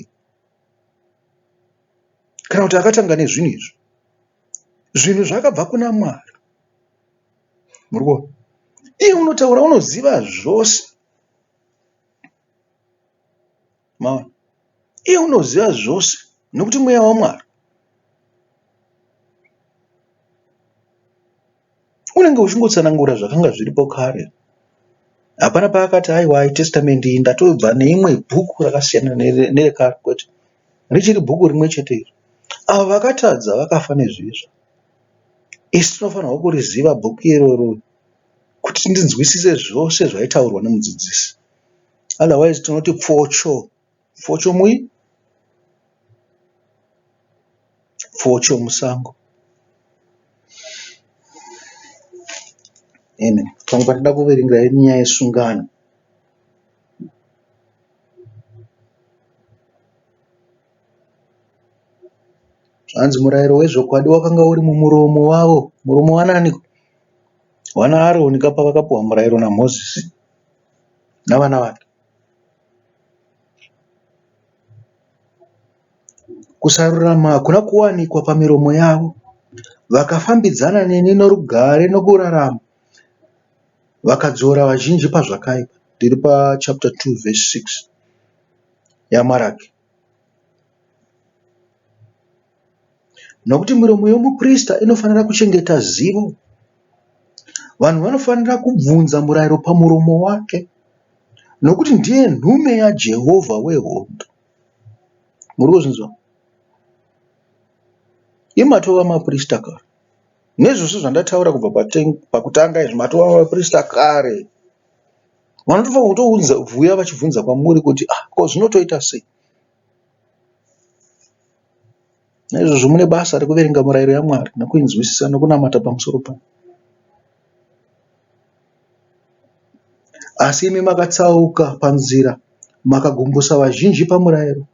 Kana kuti akatanga nezvinhu izvi. Zvinhu zvakabva kuna Mwari. Murikuona? Iye unotaura unoziva zvose. Maona? Iye unoziva zvose nokuti mweya waMwari. Unenge uchingotsanangura zvakanga zviripo kare. Hapana paakati aiwa Testament iyi ndatobva neimwe bhuku rakasiyana nerekare kwete. Richiri bhuku rimwe chete iri. Avo vakatadza vakafa nezvizvo. Isi tinofanirwa kuriziva bhuku iroro kuti tinzwisise zvose zvaitaurwa nemudzidzisi. Otherwise tinoti pfocho. Pfocho mui? Pfocho musango. Amen. Pamwe patinoda kuverenga nyaya yesungano. Zvanzi murayiro wezvokwadi wakanga uri mumuromo wavo. Muromo wanani? Wana Aroni kapa vakapuwa murayiro naMozisi navana vake. Kusarurama hakuna kuwanikwa pamiromo yavo. Vakafambidzana neni norugare nokurarama. Vakadzora vazhinji pazvakaipa. Ndiri chapter 2 verse 6 yaMaraki. Nokuti miromo yomuprista inofanira kuchengeta zivo. Vanhu vanofanira kubvunza murayiro pamuromo wake. Nokuti ndiye nhume yaJehovha wehondo. Muri kuzvinzwa? Imatova maprista kare. Nezvose zvandataura kubva pakutanga izvi matova maprista kare. Vanotofa kutovhuya vachibvunza kwamuri kuti ko zvinotoita sei? Naizvozvo mune basa rekuverenga murayiro yaMwari nokuinzwisisa nokunamata pamusoro payo. Asi imi makatsauka panzira, makagumbusa vazhinji pamurayiro,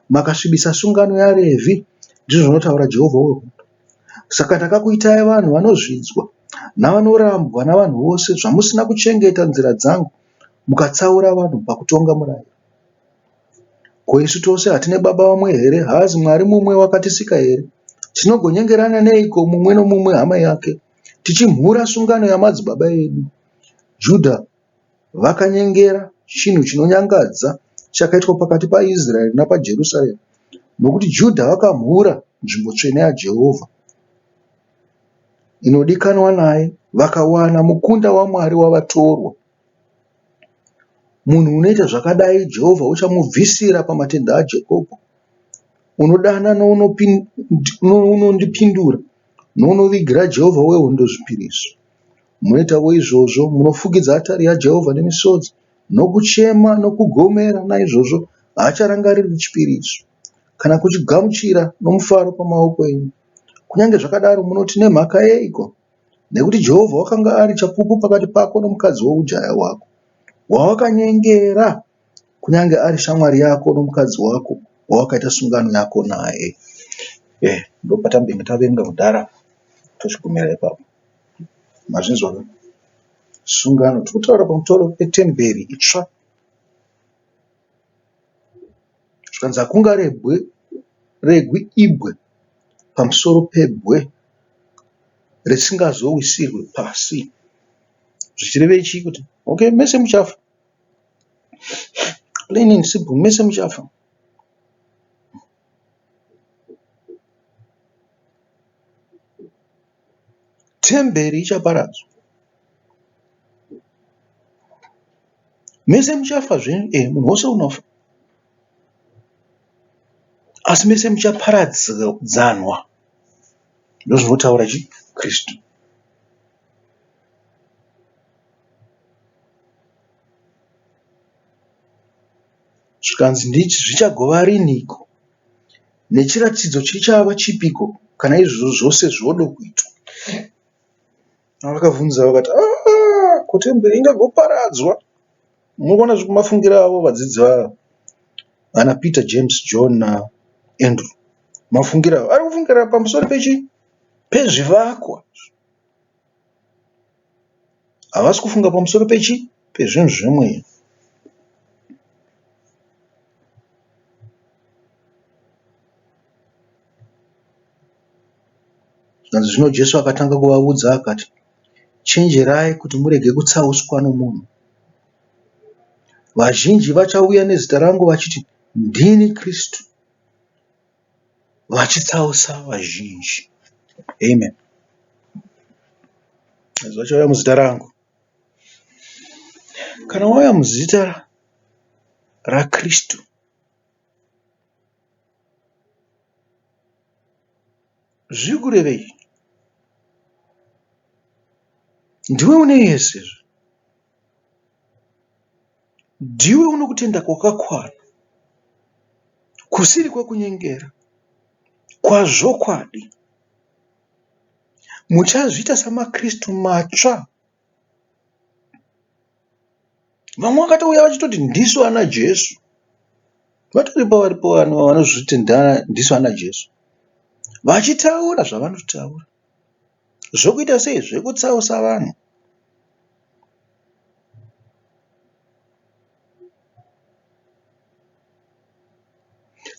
makasvibisa sungano yaRevhi, ndizvo zvinotaura Jehovha wehondo. Saka ndakakuitai vanhu vanozvidzwa navanorambwa navanhu vose zvamusina kuchengeta nzira dzangu, mukatsaura vanhu pakutonga murayiro. Ko isu tose hatine baba vamwe here? Haazi Mwari mumwe wakatisika here? Tinogonyengerana neiko mumwe nomumwe hama yake, tichimhura sungano yamadzibaba edu? Judha vakanyengera chinhu chinonyangadza chakaitwa pakati paIsraeri napaJerusarema, nokuti Judha vakamhura nzvimbo tsvene yaJehovha inodikanwa naye, vakawana mukunda waMwari wavatorwa. Munhu unoita zvakadai Jehovha uchamubvisira pamatenda aJakobho. Unodana nounondipindura nounovigira Jehovha wehondo zvipiriso. Munoitawo izvozvo, munofukidza atari yaJehovha nemisodzi, nokuchema nokugomera. Naizvozvo haacharangariri chipiriso kana kuchigamuchira nomufaro pamaoko enyu. Kunyange zvakadaro munoti nemhaka yeiko? Nekuti Jehovha wakanga ari chapupu pakati pako nomukadzi woujaya hwako, wawakanyengera, kunyange ari shamwari yako nomukadzi wako wawakaita sungano yako naye. Ndopatambenge taverenga kudhara tochigumira ipapo. Mazvinzwa? Sungano tikutaura pamusoro petemberi itsva. Zvikanzi hakunga regwi ibwe pamusoro pebwe risingazowisirwe pasi. Zvichireve chii? Kuti okay, mese muchafa. Plain and simple, mese muchafa. Temberi ichaparadzwa. Mese muchafa zve, munhu wose unofa. Asi mese muchaparadzanwa. Ndozvinotaura Kristu. Zvikanzi ndichi zvichagova riniko? Nechiratidzo chichava chipiko kana izvozvo zvose zvodo kuitwa? Vakabvunza vakati, ko temberi ingagoparadzwa? Munoona zvikumafungira avo vadzidzi vavo, ana Peter, James, John naAndrew. Mafungira ari kufungira pamusoro pezvivakwa. Havasi kufunga pamusoro pezvinhu zvemweya. Zvanzi zvino Jesu akatanga kuvaudza akati, chenjerai kuti murege kutsauswa nomunhu. Vazhinji vachauya nezita rangu vachiti, ndini Kristu, vachitsausa vazhinji. Amen. Vachauya muzita rangu. Kana wauya muzita raKristu, zviri kurevei? Ndiwe une yese, ndiwe uno kutenda kwakakwana, kusiri kwekunyengera, kwazvokwadi. Muchazviita samaKristu matsva. Vamwe vakatouya vachitoti ndisu ana Jesu. Vatoripo varipo vanozviti ndisu ana Jesu, vachitaura zvavanotaura, zvokuita sei zvekutsausa vanhu.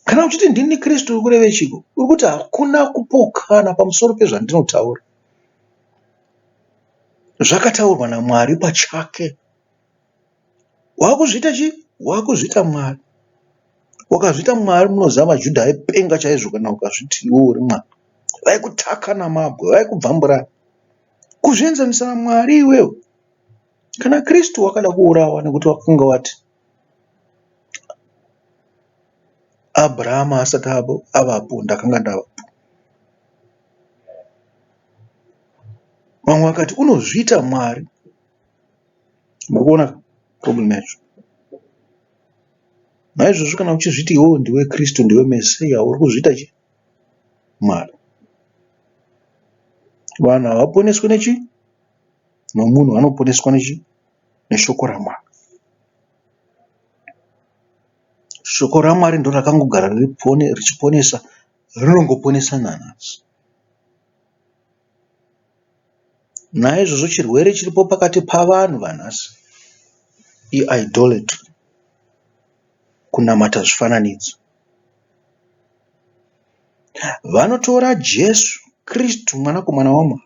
Kana uchiti ndini Kristu, uri kureve chiko? Uri kuti hakuna kupokana pamusoro pezvandinotaura. Zvakataurwa naMwari pachake. Wakuzviita chii? Wakuzviita Mwari. Wakazviita Mwari, munoziva maJudha aipenga chaizvo kana ukazviti iwe uri Mwari. Vaikutaka namabwe, vaikubvambura. Kuzvienzanisa naMwari iwewe. Kana Kristu wakada kuurawa nekuti wakanga wati Abhurahama asati avapo, ndakanga ndavapo. Vamwe vakati unozviita Mwari. Murikuona problem yacho. Naizvozvo kana uchizviti iwewe ndiwe Kristu, ndiwe Mesiya, uri kuzviita chii? Mwari. Vanhu havaponeswi nechii? Nomunhu, vanoponeswa nechii? Neshoko raMwari. Shoko raMwari ndo rakangogara richiponesa, rinongoponesa nanhasi. Naizvozvo chirwere chiripo pakati pavanhu vanhasi iidolatry, kunamata zvifananidzo. Vanotora Jesu Kristu, mwanakomana waMwari,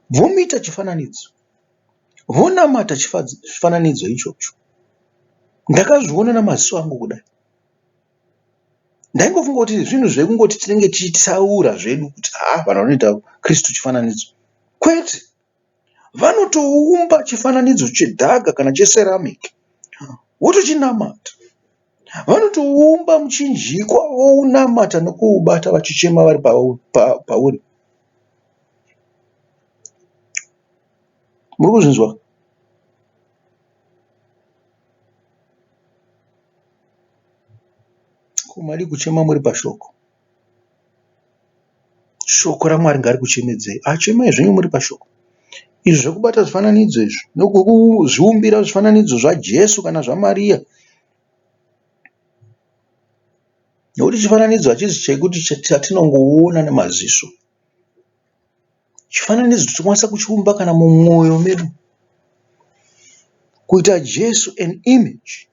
vomuita chifananidzo, vonamata chifananidzo ichocho. Ndakazviona namaziso angu kudai. Ndaingofunga kuti zvinhu zvekungoti tinenge tichitaura zvedu kuti vanhu vanoita Kristu chifananidzo. Kwete, vanotoumba chifananidzo chedhaga kana checeramic, votochinamata. Vanotoumba muchinjikwa, vounamata nokuubata vachichema vari pauri. Muri kuzvinzwa? Mari kuchema muri pashoko. Shoko raMwari ngari kuchemedzei. Achemai zvenyu muri pashoko. Izvi zvekubata zvifananidzo izvi, nokuzviumbira zvifananidzo zvaJesu kana zvaMariya. Nokuti chifananidzo hachisi chekuti chatinongoona nemaziso. Chifananidzo tinokwanisa kuchiumba kana mumwoyo medu. Kuita Jesu an image.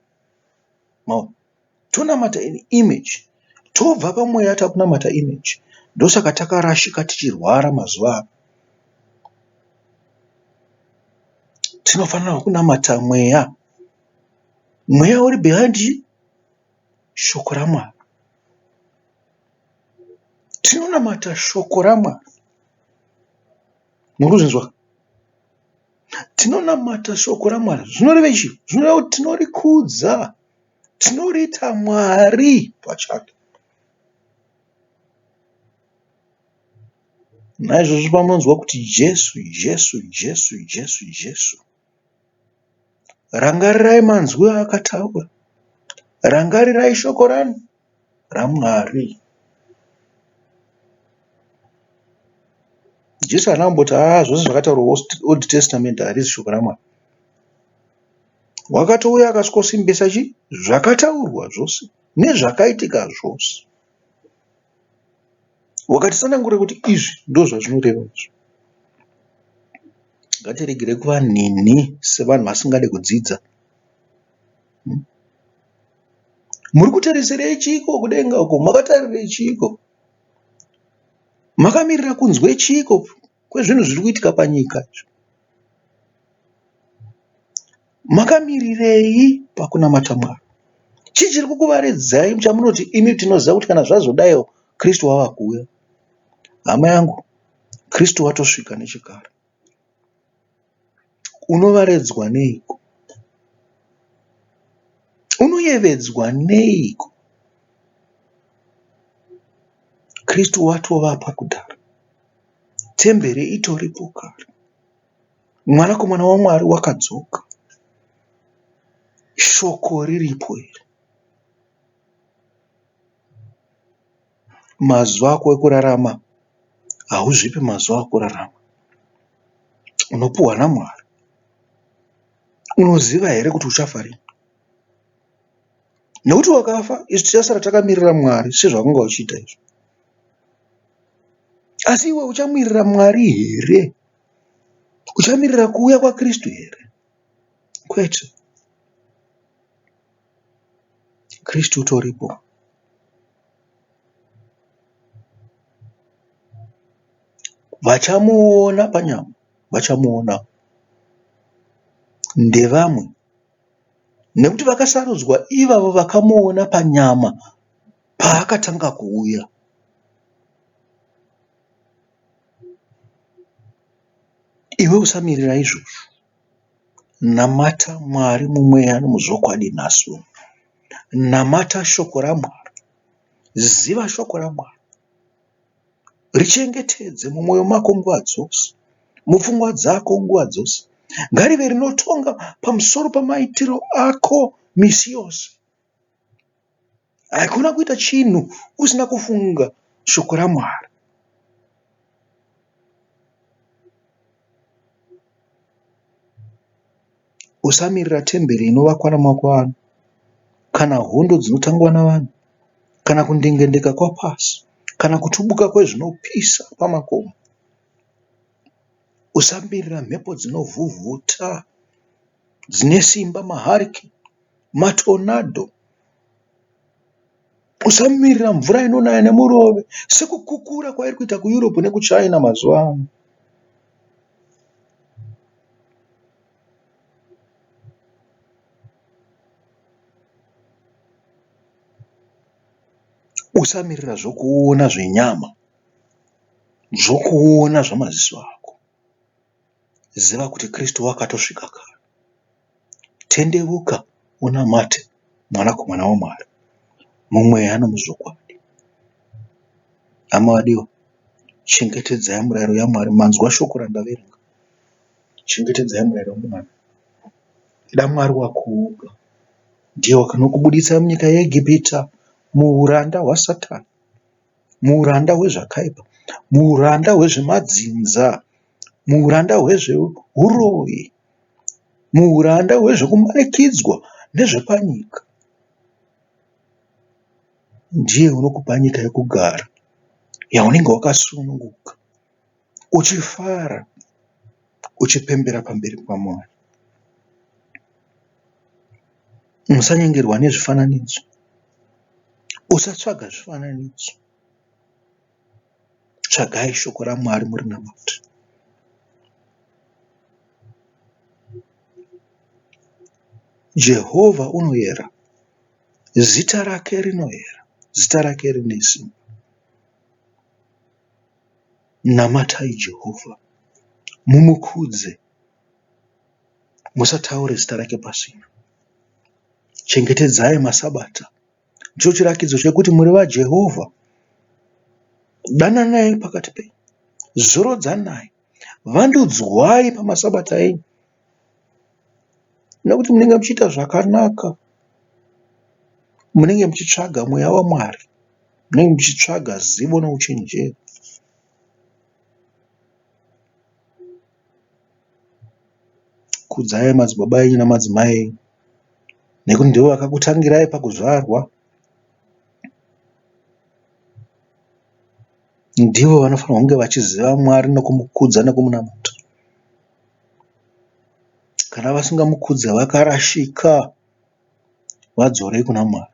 Tonamata an image. Tobva pamweya takunamata image. Ndosaka takarashika tichirwara mazuva ano. Tinofanira kunamata mweya. Mweya uri behind shoko raMwari. Tinonamata shoko raMwari. Muri kuzvinzwa? Tinonamata shoko raMwari. Zvinoreva chii? Zvinoreva kuti tinorikudza. Tinoriita Mwari pachake. Naizvozvo pamunonzwa kuti Jesu, Jesu, Jesu, Jesu, Jesu, rangarirai manzwi akataura. Rangarirai shoko raMwari. Jesu anamboti zvose zvakataurwa Old Testament harisi shoko raMwari. Wakatouya akasvosimbisa chii? Zvakataurwa zvose nezvakaitika zvose. wakatisanangura kuti izvi ndozvazvinoreva izvi. Ngatiregere kuva nhinhi sevanhu vasingade kudzidza. Muri kutereserei chiko kudenga uko? Makatarirei chiko? Makamirira kunzwe chiko kwezvinhu zviri kuitika panyika? Makamirirei pakunamata Mwari? Chii chiri kukuvaredzai chamunoti imi tinoziva kuti kana zvazodaiwo Kristu wava kuuya? Hama yangu, Kristu watosvika nechekare. Unovaredzwa neiko? Unoyevedzwa neiko? Kristu watovapa kudhara. Temberi itoripo kare. Mwanakomana waMwari wakadzoka. Shoko riripo here. Mazuva ako ekurarama hauzvipi mazuva akurarama. Unopuhwa naMwari. Unoziva here kuti uchafa rini? Nekuti wakafa, isu tichasara takamirira Mwari sezvakanga uchiita izvo. Asi iwe uchamirira Mwari here? Uchamirira kuuya kwaKristu here? Kwete. Kristu utoripo. Vachamuona panyama, vachamuona. Ndevamwe. Nekuti vakasarudzwa ivavo vakamuona panyama paakatanga kuuya. Iwe usamirira izvozvo. Namata Mwari mumweya nomuzvokwadi nhasi. Namata shoko raMwari. Ziva shoko raMwari. Richengetedze mumwoyo mako nguva dzose. Mupfungwa dzako nguva dzose. Ngarive rinotonga pamusoro pamaitiro ako misi yose. Hakuna kuita chinhu usina kufunga shoko raMwari. Usamirira temberi inovakwa namaoko anhu, kana hondo dzinotangwa navanhu, kana kundengendeka kwapasi, kana kutubuka kwezvinopisa pamakomo. Usamirira mhepo dzinovhuvhuta, dzine simba, mahurricane, matornado. Usamirira mvura inonaya nemurove, sekukukura kwairi kuita kuEurope nekuChina mazuva ano. Usamirira zvokuona zvenyama, zvokuona zvamaziso ako. Ziva kuti Kristu wakatosvika kare. Tendeuka unamate Mwanakomana waMwari mumweya nomuzvokwadi. Hama vadiwa, chengetedzai murayiro yaMwari. Manzwa shoko randaverenga. Chengetedzai murayiro waMwari. Da Mwari wakuuga. Ndiye wakanokubudisa munyika yeIjipita, muuranda hwaSatani, muuranda hwezvakaipa, muuranda hwezvemadzidza, muuranda hwezveuroyi, muuranda hwezvekumanikidzwa nezvepanyika. Ndiye unokupa nyika yekugara, yaunenge wakasununguka, uchifara, uchipembera pamberi paMwari. Musanyengerwa nezvifananidzo. Usatsvaga zvifananidzo. Tsvagai shoko raMwari muri namata. Jehovha unoyera. Zita rake rinoyera. Zita rake rine simba. Namatai Jehovha. Mumukudze. Musataure zita rake pasina. Chengetedzai masabata. Ndicho chirakidzo chekuti muri vaJehovha. Dananai pakati penyu. Zorodzanai. Vandudzwai pamasabata enyu. Nekuti munenge muchiita zvakanaka. Munenge muchitsvaga mweya waMwari. Munenge muchitsvaga zivo nouchenjeri. Kudzai madzibaba enyu namadzimai enyu, nekuti ndivo vakakutangirai pakuzvarwa. ndivo vanofanira kunge vachiziva Mwari nokumukudza nokumunamata. Kana vasingamukudza vakarashika, vadzorei kuna Mwari.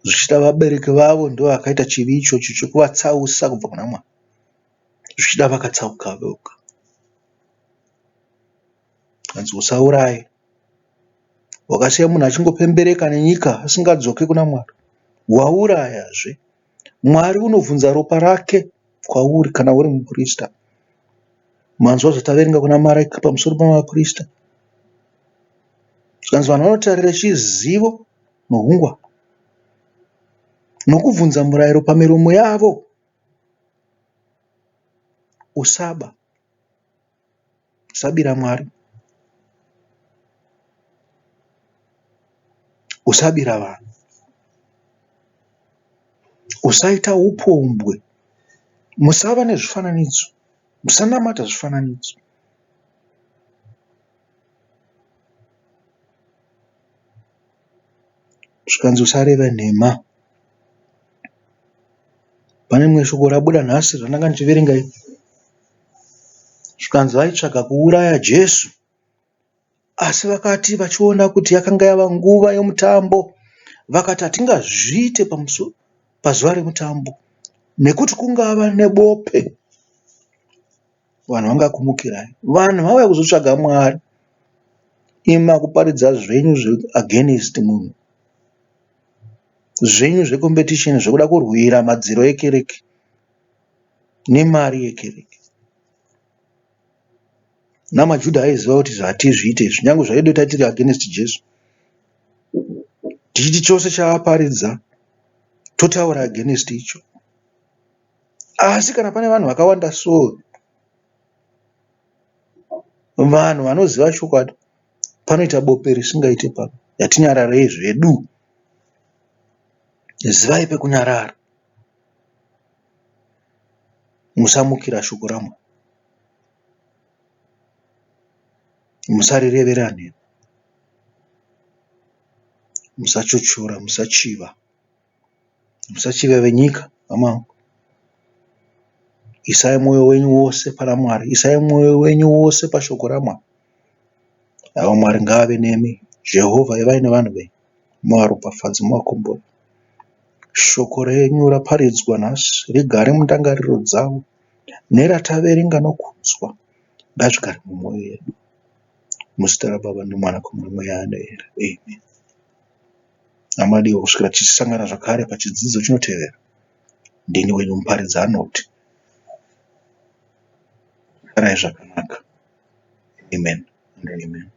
Zvichida vabereki vavo ndo vakaita chivi ichocho chokuvatsausa kubva kuna Mwari. Zvichida vakatsauka voga. Hanzi usauraye. Wakasiya munhu achingopembereka nenyika asingadzoki kuna Mwari, waurayazve. Mwari unovhunza ropa rake kwauri kana uri muprista. Manzwa zvataverenga kuna Maraki pamusoro pamaprista. Zvikanzi vanhu vanotarira chizivo nohungwa nokubvunza murayiro pamiromo yavo. Usaba. Usabira Mwari. Usabira vanhu. Usaita upombwe. Musava nezvifananidzo. Musanamata zvifananidzo. Zvikanzi usareva nhema. Pane rimwe shoko rabuda nhasi randanga ndichiverenga iri. Zvikanzi vaitsvaga kuuraya Jesu, asi vakati vachiona kuti yakanga yava nguva yomutambo, vakati hatingazviite pazuva remutambo, nekuti kungava nebope. Vanhu vangakumukirai. Vanhu vauya kuzotsvaga Mwari. Ima kuparidza zvenyu against munhu. Zvenyu zvecompetition zvokuda kurwira madziro ekereke nemari yekereke. NamaJudha aiziva kuti zvatizviite izvi, nyange zvaidoita tiri against Jesu, tichiti chose chaaparidza totaura against icho. Asi kana pane vanhu vakawanda so, vanhu vanoziva chokwadi, panoita bope risingaite pano, yatinyararei zvedu. Zivai pekunyarara. Musamukira shoko raMwari. Musarirevera nhema. Musachochora, musachiva. Musachiva venyika, hama. Isai mwoyo wenyu wose pana Mwari. Isai mwoyo wenyu wose pashoko raMwari. Avo Mwari ngave nemi. Jehovha ivai nevanhu venyu. Muvaropafadze, muvakombore. Shoko renyu raparidzwa nhasi rigare mundangariro dzavo, nerataverenga nokutsva ngazvigare mumwoyo yedu. Muzita raBaba noMwana nomweya anoera. Amen. Amadiwa, kusvikira tichisangana zvakare pachidzidzo chinotevera, ndini wenyu muparidzi anoti, garai zvakanaka. Amen and amen.